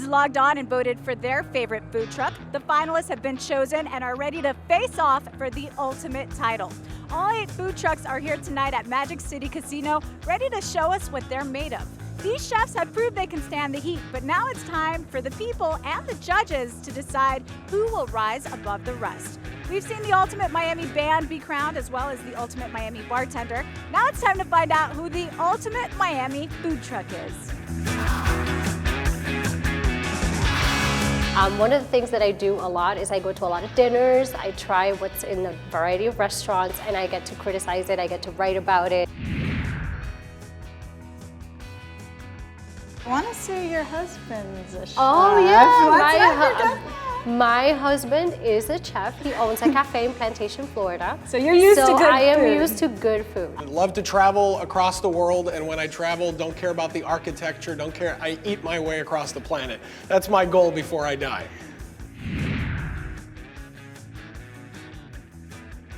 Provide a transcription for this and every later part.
Fans logged on and voted for their favorite food truck. The finalists have been chosen and are ready to face off for the ultimate title. All 8 food trucks are here tonight at Magic City Casino, ready to show us what they're made of. These chefs have proved they can stand the heat, but now it's time for the people and the judges to decide who will rise above the rest. We've seen the Ultimate Miami Band be crowned, as well as the Ultimate Miami Bartender. Now it's time to find out who the Ultimate Miami Food Truck is. One of the things that I do a lot is I go to a lot of dinners, I try what's in a variety of restaurants, and I get to criticize it, I get to write about it. I want to say your husband's a chef. Oh yeah, my my husband is a chef. He owns a cafe in Plantation, Florida. So you're used to good I am food. used to good food. I love to travel across the world, and when I travel, don't care about the architecture, don't care, I eat my way across the planet. That's my goal before I die.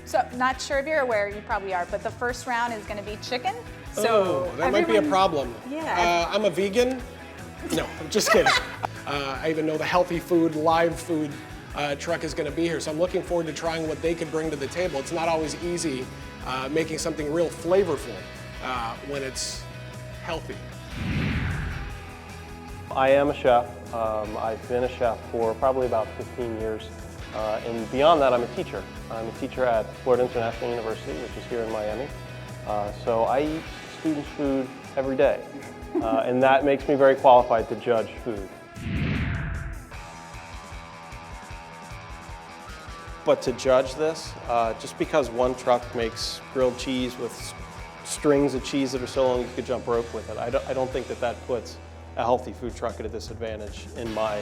So, not sure if you're aware, you probably are, but the first round is going to be chicken. So that might be a problem. Yeah. I'm a vegan. No, I'm just kidding. I even know the healthy food, live food truck is going to be here, so I'm looking forward to trying what they could bring to the table. It's not always easy making something real flavorful when it's healthy. I am a chef. I've been a chef for probably about 15 years. And beyond that, I'm a teacher. I'm a teacher at Florida International University, which is here in Miami. So I eat students' food every day. And that makes me very qualified to judge food. But to judge this, just because one truck makes grilled cheese with strings of cheese that are so long you could jump rope with it, I don't think that puts a healthy food truck at a disadvantage, in my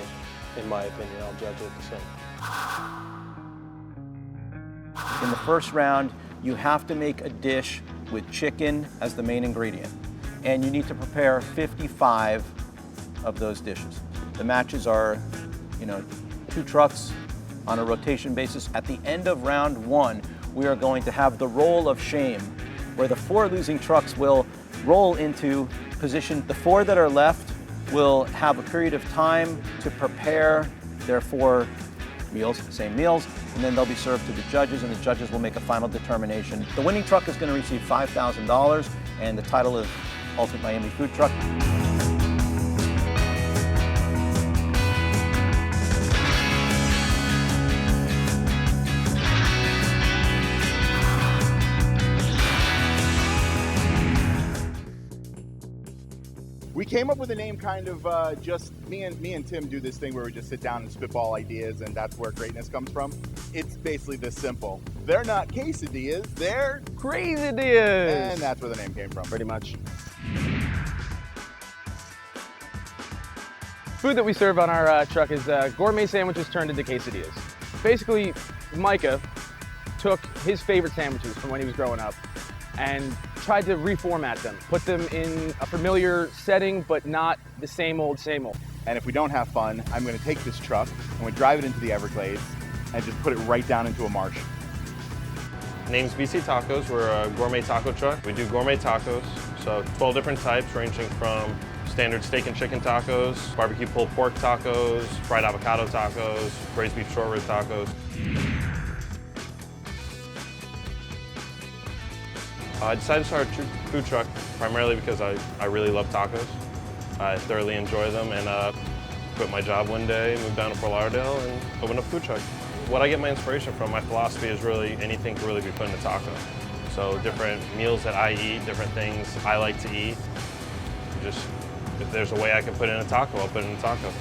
opinion. I'll judge it the same. In the first round, you have to make a dish with chicken as the main ingredient. And you need to prepare 55 of those dishes. The matches are, 2 trucks on a rotation basis. At the end of round 1, we are going to have the roll of shame, where the 4 losing trucks will roll into position. The 4 that are left will have a period of time to prepare their 4 meals, same meals, and then they'll be served to the judges, and the judges will make a final determination. The winning truck is going to receive $5,000, and the title is Ultimate Miami Food Truck. We came up with a name kind of just me and Tim do this thing where we just sit down and spitball ideas, and that's where greatness comes from. It's basically this simple. They're not quesadillas, they're Crazy-dillas. And that's where the name came from, pretty much. Food that we serve on our truck is gourmet sandwiches turned into quesadillas. Basically, Micah took his favorite sandwiches from when he was growing up and tried to reformat them, put them in a familiar setting, but not the same old, same old. And if we don't have fun, I'm going to take this truck and we drive it into the Everglades and just put it right down into a marsh. Name's BC Tacos. We're a gourmet taco truck. We do gourmet tacos, so 12 different types ranging from standard steak and chicken tacos, barbecue pulled pork tacos, fried avocado tacos, braised beef short rib tacos. I decided to start a food truck primarily because I really love tacos. I thoroughly enjoy them, and quit my job one day, moved down to Fort Lauderdale, and opened up a food truck. What I get my inspiration from, my philosophy is really anything can really be put in a taco. So different meals that I eat, different things I like to eat. Just, if there's a way I can put in a taco, I'll put it in a taco.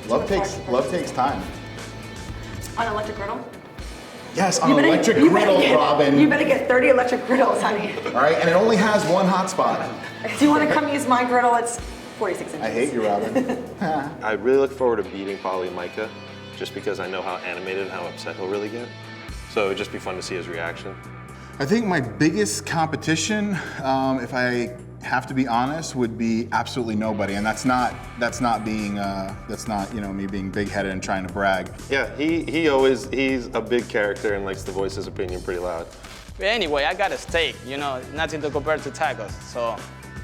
Love takes time. On an electric griddle? Yes, on an electric griddle, Robin. You better get 30 electric griddles, honey. All right, and it only has one hot spot. Do you want to come use my griddle? It's 46 inches. I hate you, Robin. I really look forward to beating probably Micah, just because I know how animated and how upset he'll really get. So it'd just be fun to see his reaction. I think my biggest competition, if I have to be honest, would be absolutely nobody, and that's not being me being big-headed and trying to brag. Yeah, he's a big character and likes to voice his opinion pretty loud. Anyway, I got a steak, nothing to compare to tacos, so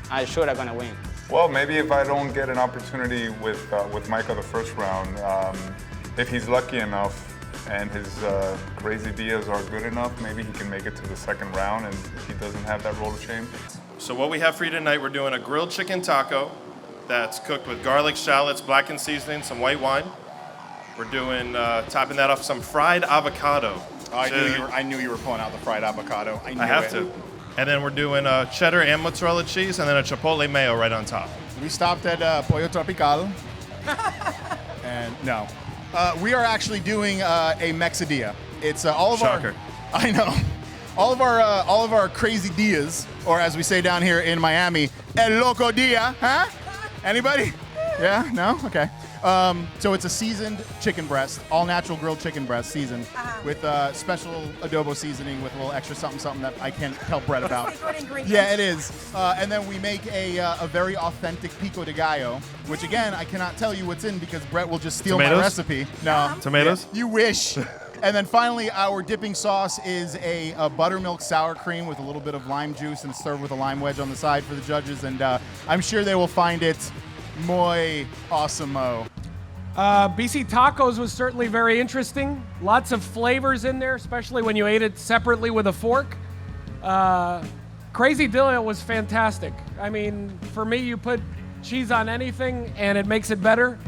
I'm sure I'm gonna win. Well, maybe if I don't get an opportunity with Micah the first round, if he's lucky enough and his quesadillas are good enough, maybe he can make it to the second round and he doesn't have that roll of shame. So what we have for you tonight, we're doing a grilled chicken taco that's cooked with garlic, shallots, blackened seasoning, some white wine. We're doing, topping that off with some fried avocado. Oh, I knew you were pulling out the fried avocado. I have to. And then we're doing cheddar and mozzarella cheese and then a chipotle mayo right on top. We stopped at Pollo Tropical. And no. We are actually doing a Mexadilla. It's all of Shocker. I know. All of our crazy dias, or as we say down here in Miami, El Loco Dia, huh? Anybody? Yeah? No? Okay. So it's a seasoned chicken breast, all natural grilled chicken breast seasoned with special adobo seasoning with a little extra something that I can't tell Brett about. Secret ingredient. Yeah, it is. And then we make a very authentic pico de gallo, which again, I cannot tell you what's in because Brett will just steal Tomatoes? my recipe. No. Tomatoes? You wish. And then finally, our dipping sauce is a buttermilk sour cream with a little bit of lime juice and served with a lime wedge on the side for the judges. And I'm sure they will find it muy awesome-o. BC Tacos was certainly very interesting. Lots of flavors in there, especially when you ate it separately with a fork. Quesadilla was fantastic. I mean, for me, you put cheese on anything and it makes it better.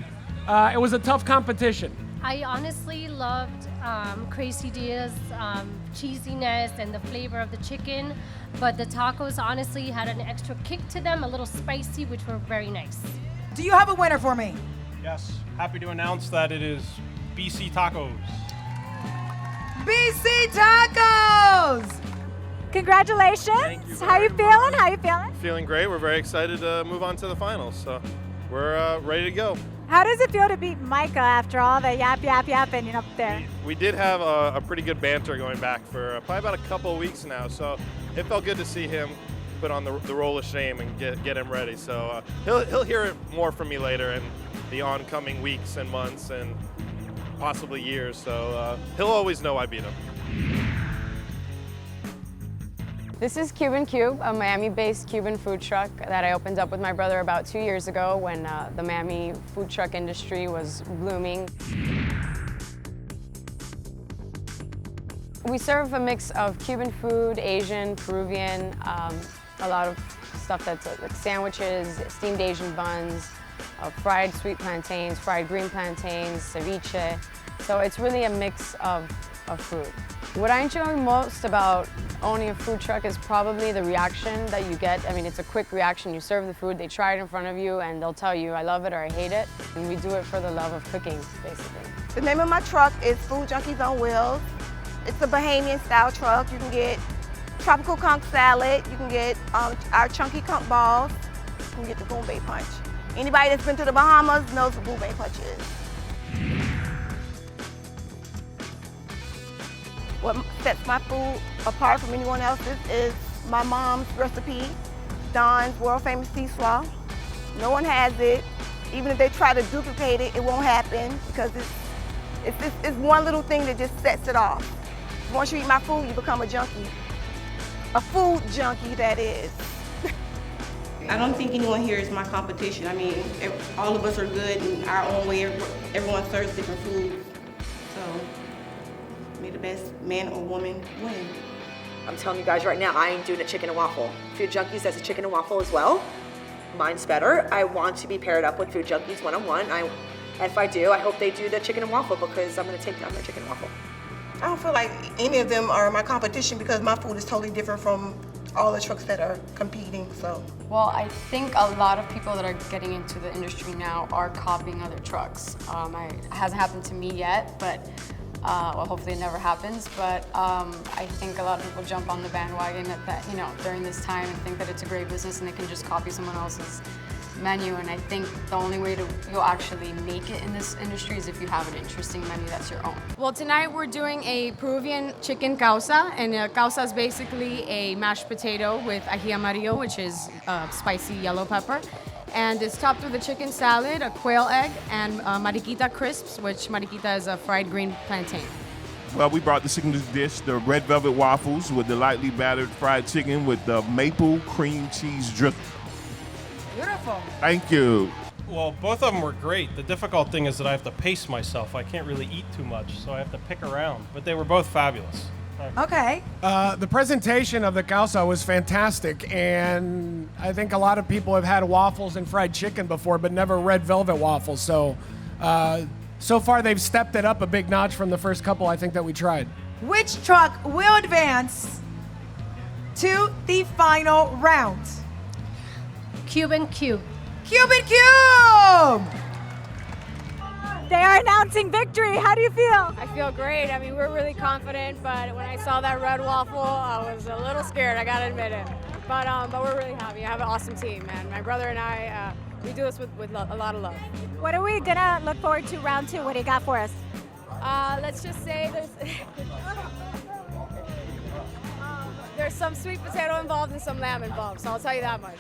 It was a tough competition. I honestly loved quesadillas, cheesiness, and the flavor of the chicken. But the tacos honestly had an extra kick to them, a little spicy, which were very nice. Do you have a winner for me? Yes, happy to announce that it is BC Tacos. BC Tacos! Congratulations. How you feeling? How you feeling? Feeling great. We're very excited to move on to the finals. So we're ready to go. How does it feel to beat Micah after all the yapping up there? We did have a pretty good banter going back for probably about a couple of weeks now. So it felt good to see him put on the roll of shame and get him ready. So he'll hear it more from me later in the oncoming weeks and months and possibly years. So he'll always know I beat him. This is Cuban Cube, a Miami-based Cuban food truck that I opened up with my brother about 2 years ago when the Miami food truck industry was blooming. We serve a mix of Cuban food, Asian, Peruvian, a lot of stuff that's like sandwiches, steamed Asian buns, fried sweet plantains, fried green plantains, ceviche. So it's really a mix of food. What I enjoy most about owning a food truck is probably the reaction that you get. I mean, it's a quick reaction. You serve the food, they try it in front of you, and they'll tell you, I love it or I hate it. And we do it for the love of cooking, basically. The name of my truck is Food Junkies on Wheels. It's a Bahamian style truck. You can get tropical conch salad. You can get our chunky conch balls. You can get the Boom Bay Punch. Anybody that's been to the Bahamas knows what Boom Bay Punch is. What sets my food apart from anyone else's is my mom's recipe, Dawn's world famous sea slaw. No one has it. Even if they try to duplicate it, it won't happen because it's one little thing that just sets it off. Once you eat my food, you become a junkie. A food junkie, that is. I don't think anyone here is my competition. I mean, all of us are good in our own way. Everyone serves different foods. So, may the best man or woman win. I'm telling you guys right now, I ain't doing a chicken and waffle. Food Junkies has a chicken and waffle as well. Mine's better. I want to be paired up with Food Junkies one-on-one. And if I do, I hope they do the chicken and waffle because I'm gonna take down their chicken and waffle. I don't feel like any of them are my competition because my food is totally different from all the trucks that are competing, so. Well, I think a lot of people that are getting into the industry now are copying other trucks. It hasn't happened to me yet, but well, hopefully it never happens. But I think a lot of people jump on the bandwagon during this time and think that it's a great business and they can just copy someone else's menu. And I think the only way you'll actually make it in this industry is if you have an interesting menu that's your own. Well, tonight we're doing a Peruvian chicken causa, and causa is basically a mashed potato with ají amarillo, which is spicy yellow pepper. And it's topped with a chicken salad, a quail egg, and mariquita crisps, which mariquita is a fried green plantain. Well, we brought the signature dish, the red velvet waffles with the lightly battered fried chicken with the maple cream cheese drizzle. Beautiful. Thank you. Well, both of them were great. The difficult thing is that I have to pace myself. I can't really eat too much, so I have to pick around. But they were both fabulous. Okay. The presentation of the causa was fantastic, and I think a lot of people have had waffles and fried chicken before, but never red velvet waffles. So, so far they've stepped it up a big notch from the first couple I think that we tried. Which truck will advance to the final round? Cuban Cube. Cuban Cube! They are announcing victory. How do you feel? I feel great. I mean, we're really confident, but when I saw that red waffle, I was a little scared, I gotta admit it. But we're really happy. I have an awesome team, man. My brother and I, we do this with a lot of love. What are we gonna look forward to round two? What do you got for us? Let's just say there's some sweet potato involved and some lamb involved, so I'll tell you that much.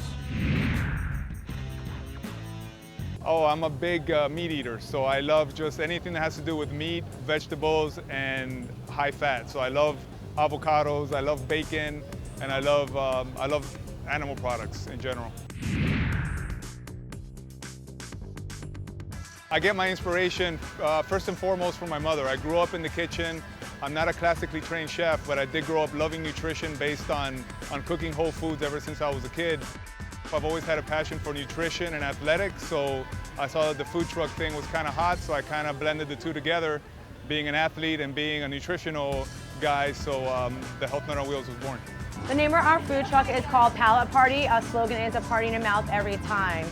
Oh, I'm a big meat eater, so I love just anything that has to do with meat, vegetables, and high fat. So I love avocados, I love bacon, and I love animal products in general. I get my inspiration first and foremost from my mother. I grew up in the kitchen. I'm not a classically trained chef, but I did grow up loving nutrition based on cooking whole foods ever since I was a kid. I've always had a passion for nutrition and athletics, so I saw that the food truck thing was kind of hot, so I kind of blended the two together, being an athlete and being a nutritional guy, so the Health Nut on Wheels was born. The name of our food truck is called Palate Party. Our slogan is a party in your mouth every time.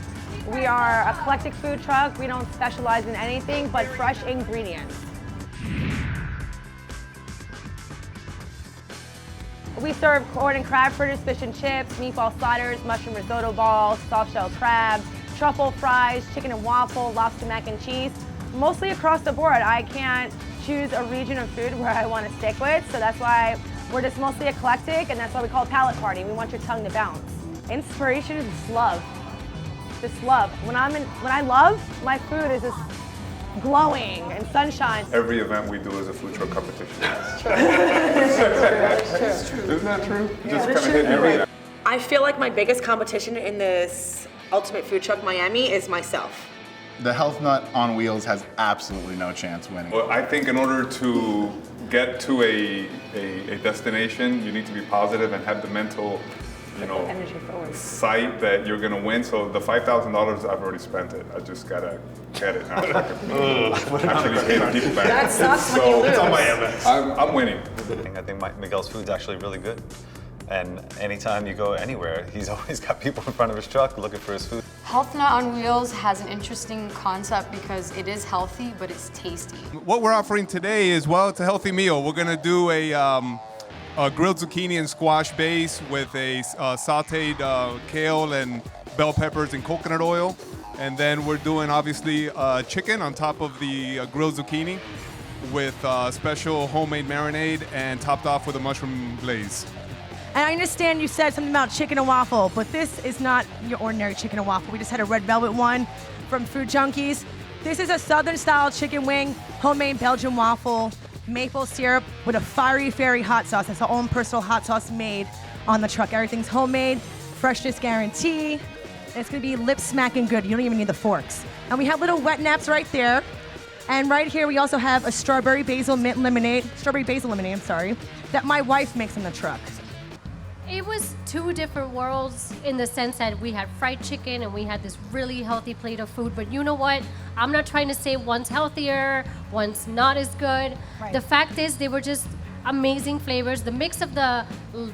We are an eclectic food truck. We don't specialize in anything but fresh ingredients. We serve corn and crab fritters, fish and chips, meatball sliders, mushroom risotto balls, soft shell crabs, truffle fries, chicken and waffle, lobster mac and cheese. Mostly across the board. I can't choose a region of food where I want to stick with, so that's why we're just mostly eclectic, and that's why we call it Palate Party. We want your tongue to bounce. Inspiration is just love. Just love. When I love, my food is just glowing and sunshine. Every event we do is a food truck competition. That's true. It's true. Isn't that true? Just kind of hit me right. I feel like my biggest competition in this Ultimate Food Truck Miami is myself. The Health Nut on Wheels has absolutely no chance winning. Well, I think in order to get to a destination, you need to be positive and have the mental, energy forward. sight that you're gonna win. So the $5,000, I've already spent it. I just gotta get it now. Actually pay the people back. That sucks when you lose. It's on my MS. I'm winning. I think Miguel's food's actually really good. And anytime you go anywhere, he's always got people in front of his truck looking for his food. Health Nut on Wheels has an interesting concept because it is healthy, but it's tasty. What we're offering today is, well, it's a healthy meal. We're gonna do a grilled zucchini and squash base with a sauteed kale and bell peppers and coconut oil. And then we're doing, obviously, chicken on top of the grilled zucchini with special homemade marinade and topped off with a mushroom glaze. And I understand you said something about chicken and waffle, but this is not your ordinary chicken and waffle. We just had a red velvet one from Food Junkies. This is a Southern style chicken wing, homemade Belgian waffle, maple syrup with a fiery fairy hot sauce. That's our own personal hot sauce made on the truck. Everything's homemade, freshness guarantee. And it's gonna be lip smacking good. You don't even need the forks. And we have little wet naps right there. And right here we also have a strawberry basil lemonade, that my wife makes in the truck. It was two different worlds in the sense that we had fried chicken and we had this really healthy plate of food. But you know what? I'm not trying to say one's healthier, one's not as good. Right. The fact is they were just amazing flavors. The mix of the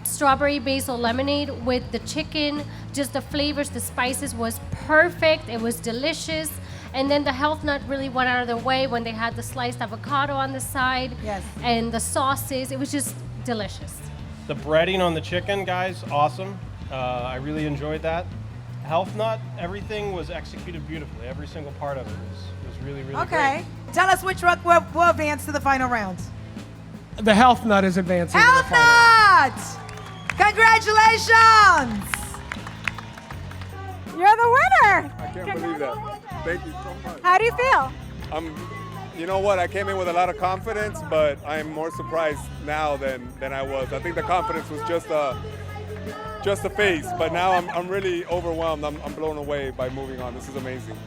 strawberry basil lemonade with the chicken, just the flavors, the spices was perfect. It was delicious. And then the Health Nut really went out of their way when they had the sliced avocado on the side. Yes. And the sauces. It was just delicious. The breading on the chicken, guys, awesome. I really enjoyed that. Health Nut, everything was executed beautifully. Every single part of it was really, really great. Okay. Tell us which truck will advance to the final round. The Health Nut is advancing to the Health final. Nut! Congratulations! You're the winner! I can't believe that. Thank you so much. How do you feel? You know what? I came in with a lot of confidence, but I'm more surprised now than I was. I think the confidence was just just a face, but now I'm really overwhelmed. I'm blown away by moving on. This is amazing.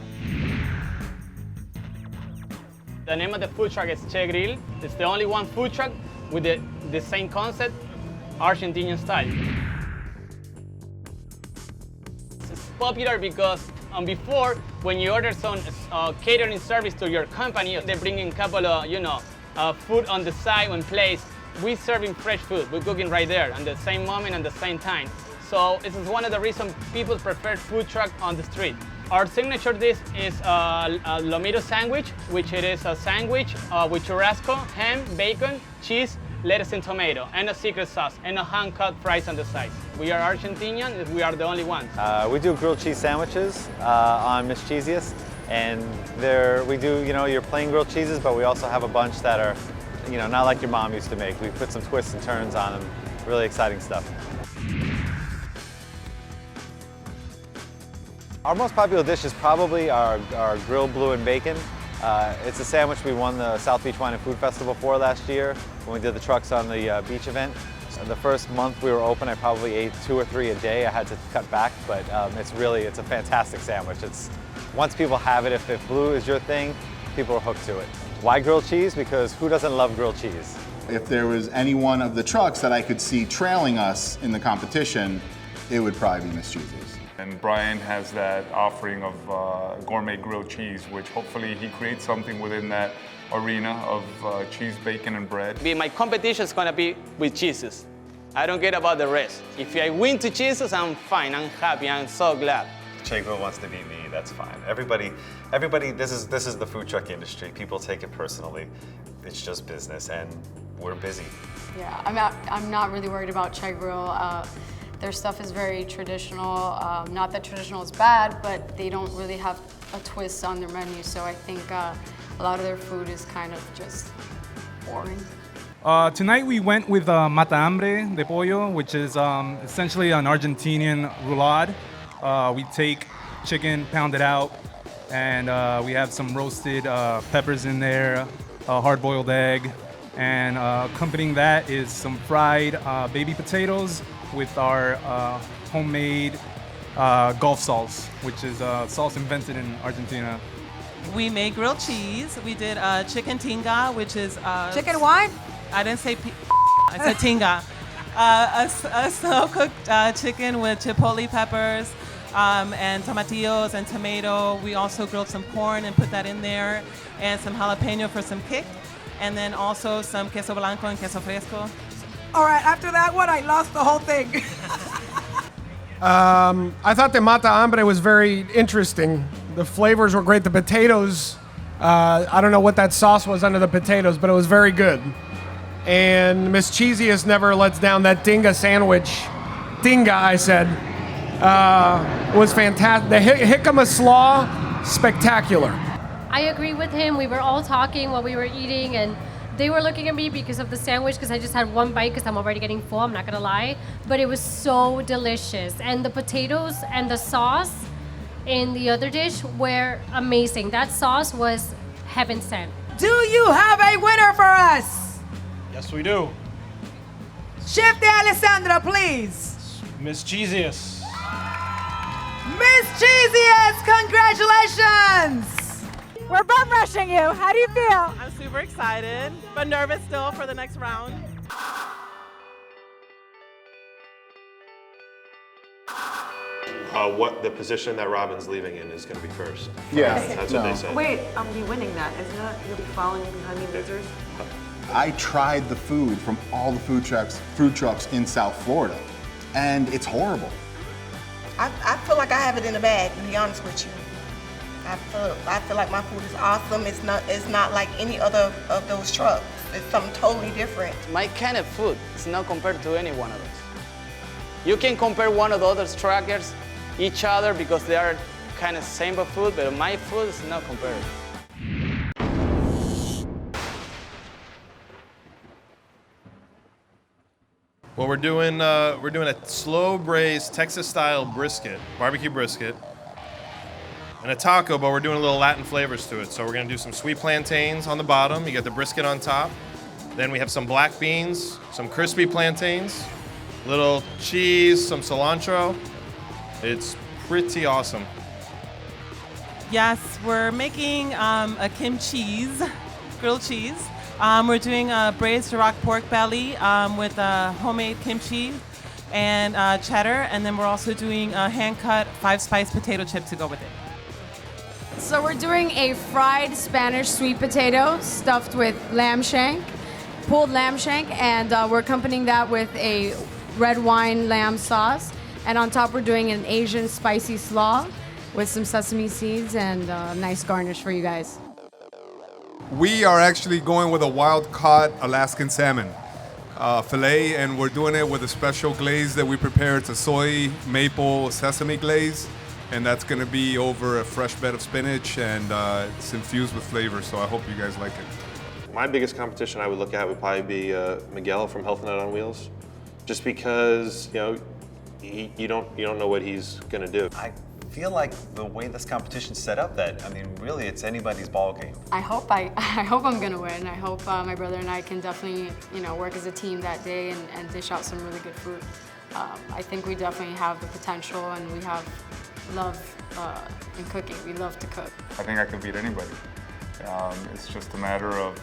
The name of the food truck is Che Grill. It's the only one food truck with the same concept, Argentinian style. It's popular because before, when you order some catering service to your company, they bring in a couple of, food on the side and place. We serving fresh food. We're cooking right there at the same moment and the same time. So this is one of the reasons people prefer food truck on the street. Our signature dish is a Lomito sandwich, which it is a sandwich with churrasco, ham, bacon, cheese, lettuce and tomato, and a secret sauce, and a hand-cut fries on the side. We are Argentinian, we are the only ones. We do grilled cheese sandwiches on Miss Cheesiest, and we do, your plain grilled cheeses, but we also have a bunch that are, not like your mom used to make. We put some twists and turns on them. Really exciting stuff. Our most popular dish is probably our grilled blue and bacon. It's a sandwich we won the South Beach Wine and Food Festival for last year when we did the trucks on the beach event. The first month we were open, I probably ate 2 or 3 a day. I had to cut back, but it's a fantastic sandwich. Once people have it, if blue is your thing, people are hooked to it. Why grilled cheese? Because who doesn't love grilled cheese? If there was any one of the trucks that I could see trailing us in the competition, it would probably be Miss Cheesiest. And Brian has that offering of gourmet grilled cheese, which hopefully he creates something within that arena of cheese, bacon, and bread. My competition is going to be with cheeses. I don't care about the rest. If I win 2 cheeses, I'm fine, I'm happy, I'm so glad. Che Grill wants to beat me, that's fine. Everybody, this is the food truck industry. People take it personally. It's just business, and we're busy. Yeah, I'm not really worried about Che Grill. Their stuff is very traditional. Not that traditional is bad, but they don't really have a twist on their menu. So I think a lot of their food is kind of just boring. Tonight we went with mata hambre de pollo, which is essentially an Argentinian roulade. We take chicken, pound it out, and we have some roasted peppers in there, a hard-boiled egg, and accompanying that is some fried baby potatoes with our homemade Gulf sauce, which is a sauce invented in Argentina. We made grilled cheese. We did chicken tinga, which is... Chicken what? I didn't say I said tinga. A slow-cooked chicken with chipotle peppers and tomatillos and tomato. We also grilled some corn and put that in there, and some jalapeno for some kick, and then also some queso blanco and queso fresco. All right, after that one, I lost the whole thing. I thought the mata hambre was very interesting. The flavors were great. The potatoes, I don't know what that sauce was under the potatoes, but it was very good. And Miss Cheesiest never lets down. That tinga sandwich, tinga, I said, was fantastic. The jicama slaw, spectacular. I agree with him. We were all talking while we were eating, and they were looking at me because of the sandwich, because I just had one bite because I'm already getting full, I'm not gonna lie. But it was so delicious. And the potatoes and the sauce in the other dish were amazing. That sauce was heaven sent. Do you have a winner for us? Yes, we do. Chef de Alessandro, please. Miss Cheesiest. Miss Cheesiest, congratulations! We're bum rushing you. How do you feel? I'm super excited, but nervous still for the next round. What the position that Robin's leaving in is going to be first. Yeah. That's what they said. Wait, you winning that, isn't it? You'll be following behind me losers? I tried the food from all the food trucks in South Florida, and it's horrible. I feel like I have it in the bag, to be honest with you. I feel like my food is awesome. It's not like any other of those trucks. It's something totally different. My kind of food is not compared to any one of those. You can compare one of the other truckers, each other, because they are kind of same of food, but my food is not compared. Well, we're doing a slow braised Texas style brisket, barbecue brisket, and a taco, but we're doing a little Latin flavors to it. So we're gonna do some sweet plantains on the bottom. You got the brisket on top. Then we have some black beans, some crispy plantains, Little cheese, some cilantro. It's pretty awesome. Yes, we're making a kimchi's, grilled cheese. We're doing a braised Iraq pork belly with homemade kimchi and cheddar, and then we're also doing a hand-cut 5-spice potato chip to go with it. So we're doing a fried Spanish sweet potato stuffed with lamb shank, pulled lamb shank, and we're accompanying that with a red wine lamb sauce. And on top, we're doing an Asian spicy slaw with some sesame seeds and a nice garnish for you guys. We are actually going with a wild-caught Alaskan salmon fillet, and we're doing it with a special glaze that we prepare. It's a soy maple sesame glaze, and that's going to be over a fresh bed of spinach, and it's infused with flavor, so I hope you guys like it. My biggest competition I would look at would probably be Miguel from Health Nut on Wheels, just because you don't know what he's going to do. I feel like the way this competition's set up, really it's anybody's ball game. I hope I'm gonna win. I hope my brother and I can definitely, work as a team that day and dish out some really good food. I think we definitely have the potential, and we have love in cooking. We love to cook. I think I can beat anybody. It's just a matter of,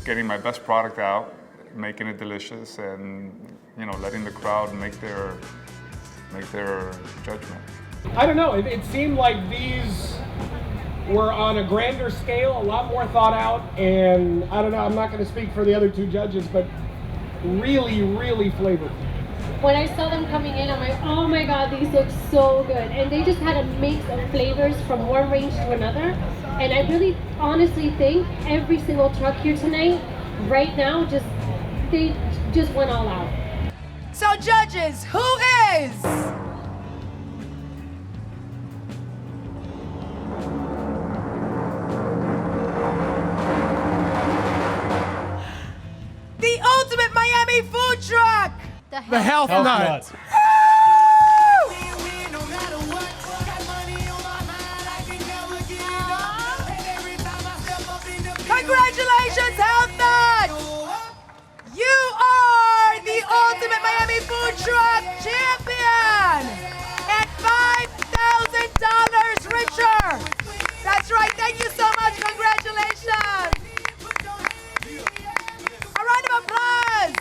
getting my best product out, making it delicious, and letting the crowd make their judgment. I don't know, it seemed like these were on a grander scale, a lot more thought out, and I don't know, I'm not going to speak for the other two judges, but really, really flavorful. When I saw them coming in, I'm like, oh my God, these look so good. And they just had a mix of flavors from one range to another. And I really honestly think every single truck here tonight, right now, they just went all out. So judges, who is the ultimate Miami food truck? The Health Nut. Congratulations, Health Nut! You are the ultimate Miami food truck champion and $5,000 richer. That's right. Thank you so much. Congratulations. A round of applause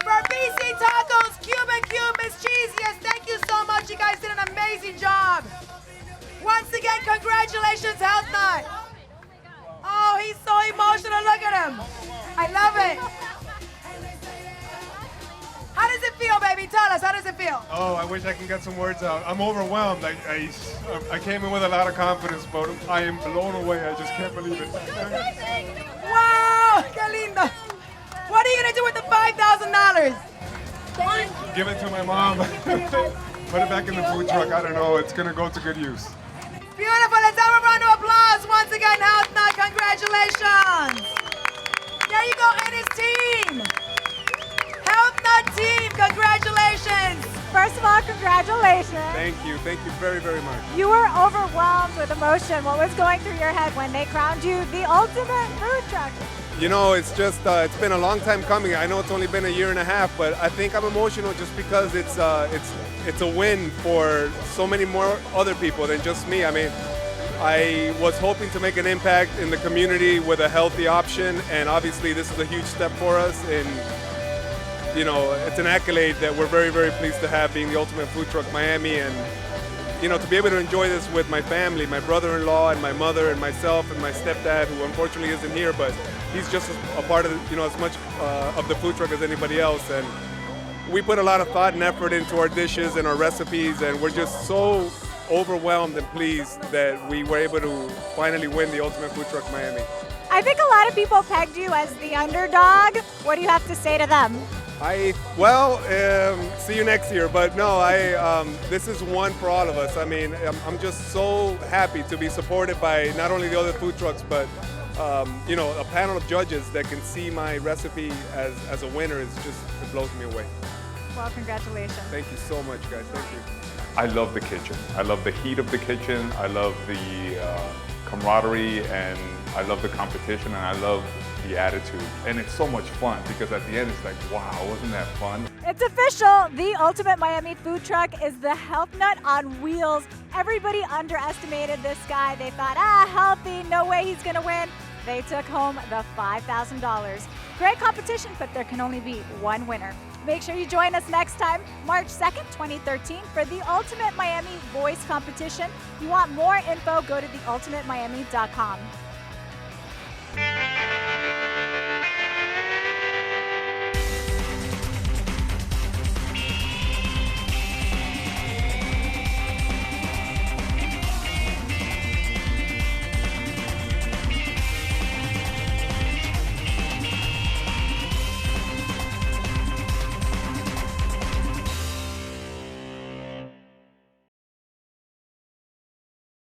for BC Tacos, Cuban Cube, Miss Cheesiest. Thank you so much. You guys did an amazing job. Once again, congratulations, Health Nut. Oh, he's so emotional. Look at him. I love it. How does it feel, baby? Tell us, how does it feel? Oh, I wish I can get some words out. I'm overwhelmed. I came in with a lot of confidence, but I am blown away. I just can't believe it. Wow, qué lindo. What are you gonna do with the $5,000? Give it to my mom. Put it back in the food truck. I don't know. It's gonna go to good use. Beautiful. Let's have a round of applause once again, Health Nut. Congratulations. There you go, and his team. Health Nut team, congratulations. First of all, congratulations. Thank you very, very much. You were overwhelmed with emotion. What was going through your head when they crowned you the ultimate food truck? It's just, it's been a long time coming. I know it's only been a year and a half, but I think I'm emotional just because it's a win for so many more other people than just me. I was hoping to make an impact in the community with a healthy option, and obviously this is a huge step for us. And it's an accolade that we're very, very pleased to have, being the ultimate food truck Miami, and to be able to enjoy this with my family, my brother-in-law and my mother and myself and my stepdad, who unfortunately isn't here, but he's just a part of as much of the food truck as anybody else. And we put a lot of thought and effort into our dishes and our recipes, and we're just so overwhelmed and pleased that we were able to finally win the ultimate food truck Miami. I think a lot of people pegged you as the underdog. What do you have to say to them? See you next year. But no, this is one for all of us. I'm just so happy to be supported by not only the other food trucks, but a panel of judges that can see my recipe as a winner. It blows me away. Well, congratulations. Thank you so much, guys. Thank you. I love the kitchen. I love the heat of the kitchen. I love the camaraderie, and I love the competition, and I love the attitude. And it's so much fun because at the end it's like, wow, wasn't that fun? It's official. The Ultimate Miami food truck is the Health Nut on wheels. Everybody underestimated this guy. They thought, healthy, no way he's gonna win. They took home the $5,000. Great competition, but there can only be one winner. Make sure you join us next time, March 2nd, 2013, for the Ultimate Miami Voice Competition. If you want more info, go to theultimatemiami.com.